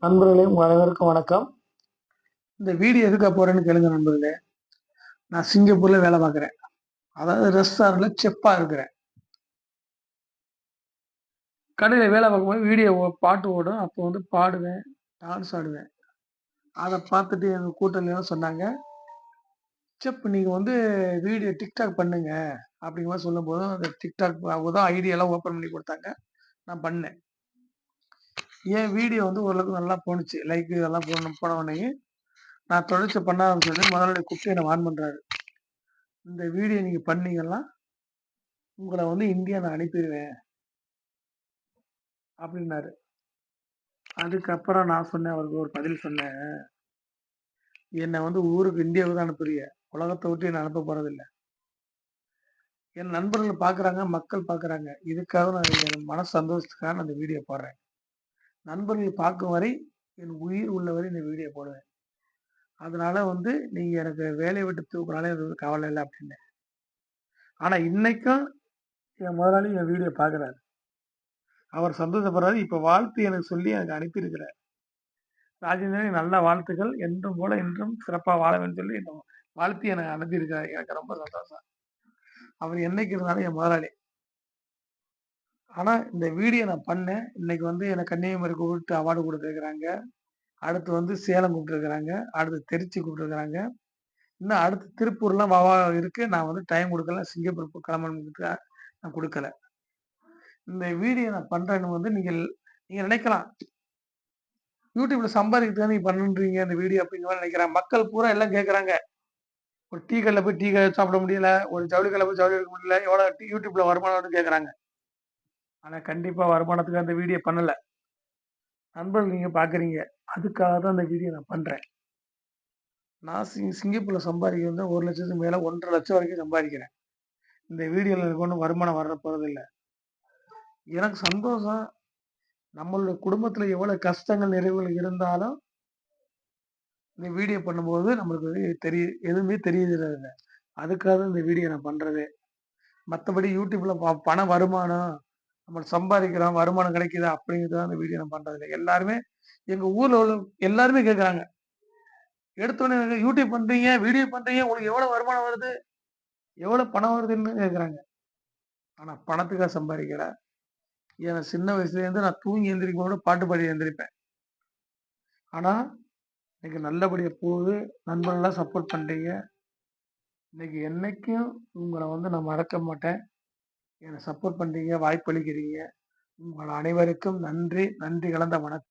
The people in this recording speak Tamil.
நண்பர்களே, உங்கள் அனைவருக்கும் வணக்கம். இந்த வீடியோ எதுக்காக போறேன்னு கேளுங்க நண்பர்களே. நான் சிங்கப்பூர்ல வேலை பார்க்குறேன். அதாவது ரெஸ்டாரண்ட்ல செஃப்பா இருக்கிறேன். கடையில வேலை பார்க்கும்போது வீடியோ பாட்டு ஓடும். அப்போ வந்து பாடுவேன், டான்ஸ் ஆடுவேன். அத பார்த்துட்டு எங்க கூட்டாளிலாம் சொன்னாங்க, "செஃப் நீங்க வந்து வீடியோ டிக்டாக் பண்ணுங்க." அப்படிங்கிற மாரி சொல்லும்போது, அந்த டிக்டாக் அவங்க தான் ஐடியாலாம் ஓப்பன் பண்ணி குடுத்தாங்க. நான் பண்ணேன். என் வீடியோ வந்து ஓரளவுக்கு நல்லா போணுச்சு. லைக் இதெல்லாம் போன உடனேயே, நான் தொடர்ச்சி பண்ண ஆரம்பிச்சோனே முதலாளி கூப்பிட்டு என்ன வார்ன் பண்றாரு. "இந்த வீடியோ நீங்க பண்ணீங்கன்னா உங்கள வந்து இந்தியா நான் அனுப்பிருவேன்" அப்டின்னாரு. அதுக்கப்புறம் நான் சொன்னேன், அவருக்கு ஒரு பதில் சொன்னேன். "என்ன வந்து ஊருக்கு இந்தியாவுக்கு தான் அனுப்புறீங்க. உலகத்த விட்டு என்ன அனுப்ப போறதில்ல. என் நண்பர்கள் பார்க்குறாங்க, மக்கள் பார்க்குறாங்க. இதுக்காக நான் என் மன சந்தோஷத்துக்காக நான் இந்த வீடியோ போடுறேன். நண்பர்கள் பார்க்கும் வரை, என் உயிர் உள்ளவரை இந்த வீடியோ போடுவேன். அதனால வந்து நீங்க எனக்கு வேலைய விட்டு தூக்குனாலும் எனக்கு வந்து கவல இல்ல" அப்டின்னேன். ஆனா இன்னைக்கும் என் முதலாளி என் வீடியோ பார்க்குறாரு. அவர் சந்தோஷப்படுறாரு. இப்ப வாழ்த்து எனக்கு சொல்லி எனக்கு அனுப்பியிருக்கிறார். ராஜேந்திரன் நல்ல வாழ்த்துக்கள். என்றும் போல இன்றும் சிறப்பா வாழ வேண்டும்னு சொல்லி வாழ்த்தி எனக்கு அனுப்பியிருக்காரு. எனக்கு ரொம்ப சந்தோஷம். அவர் என்னைக்கு இருந்தாலும் என் முதலாளி. ஆனா இந்த வீடியோ நான் பண்ணேன். இன்னைக்கு வந்து என்ன கன்னியாகுமரி கூப்பிட்டு அவார்டு குடுத்துருக்காங்க. அடுத்து வந்து சேலம் கூப்பிட்டுருக்காங்க. அடுத்து திருச்சி கூப்பிட்டுருக்காங்க. இன்னும் அடுத்து திருப்பூர்லாம் இருக்கு. நான் வந்து டைம் குடுக்கல. சிங்கப்பூர் கிளம்பணும்னு நான் குடுக்கல. இந்த வீடியோ நான் பண்றேன்னு வந்து நீங்க நீங்க நினைக்கலாம். YouTubeல சம்பாதிக்கிறதுக்கு தான் நீங்க பண்ணுன்றீங்க இந்த வீடியோ அப்படிங்கிற மாரி நினைக்கிறாங்க. மக்கள் பூரா எல்லாம் கேட்கறாங்க. ஒரு டீ கடையில போய் டீ சாப்பிட முடியல. ஒரு ஜவுளி கடையில போய் ஜவுளி எடுக்க முடியல. எவ்வளோ YouTubeல வருமானம் வருதுன்னு கேட்கறாங்க. ஆனா கண்டிப்பா வருமானத்துக்கு அந்த வீடியோ பண்ணல. நண்பர்கள் நீங்க பார்க்குறீங்க. அதுக்காக தான் இந்த வீடியோ நான் பண்றேன். நான் சிங்கப்பூர்ல சம்பாதிக்கிறது வந்து 1,00,000க்கு மேல 1,50,000 வரைக்கும் சம்பாதிக்கிறேன். இந்த வீடியோல எனக்கு ஒண்ணும் வருமானம் வர போறதில்ல. எனக்கு சந்தோஷம். நம்மளுடைய குடும்பத்தில எவ்வளவு கஷ்டங்கள், நிறைவுகள் இருந்தாலும், இந்த வீடியோ பண்ணும்போது நம்மளுக்கு வந்து எதுவுமே தெரியறதில்ல. அதுக்காக தான் இந்த வீடியோ நான் பண்றதே. மத்தபடி YouTubeல பண வருமானம், நம்ம சம்பாதிக்கிறோம், வருமானம் கிடைக்குதா அப்படிங்கிறதுக்காக இந்த வீடியோ நான் பண்றதில்ல. எல்லாருமே எங்க ஊர்ல உள்ள எல்லாருமே கேட்கறாங்க. எடுத்தோனே YouTube பண்றீங்க, வீடியோ பண்றீங்க, உங்களுக்கு எவ்வளவு வருமானம் வருது? எவ்வளவு பணம் வருதுன்னு கேட்கறாங்க. ஆனா பணத்துக்காக சம்பாதிக்கல. ஏன்னா சின்ன வயசுலேருந்து நான் தூங்கி எந்திரிக்கும்போது பாட்டு பாடி எந்திரிப்பேன். ஆனா இன்னைக்கு நல்லபடியா போகுது. நண்பர்கள்லாம் சப்போர்ட் பண்றீங்க. இன்னைக்கு என்னைக்கும் உங்கள வந்து நான் மறக்க மாட்டேன். என்ன சப்போர்ட் பண்றீங்க, வாய்ப்பளிக்கிறீங்க. உங்கள் அனைவருக்கும் நன்றி. நன்றி கலந்த வணக்கம்.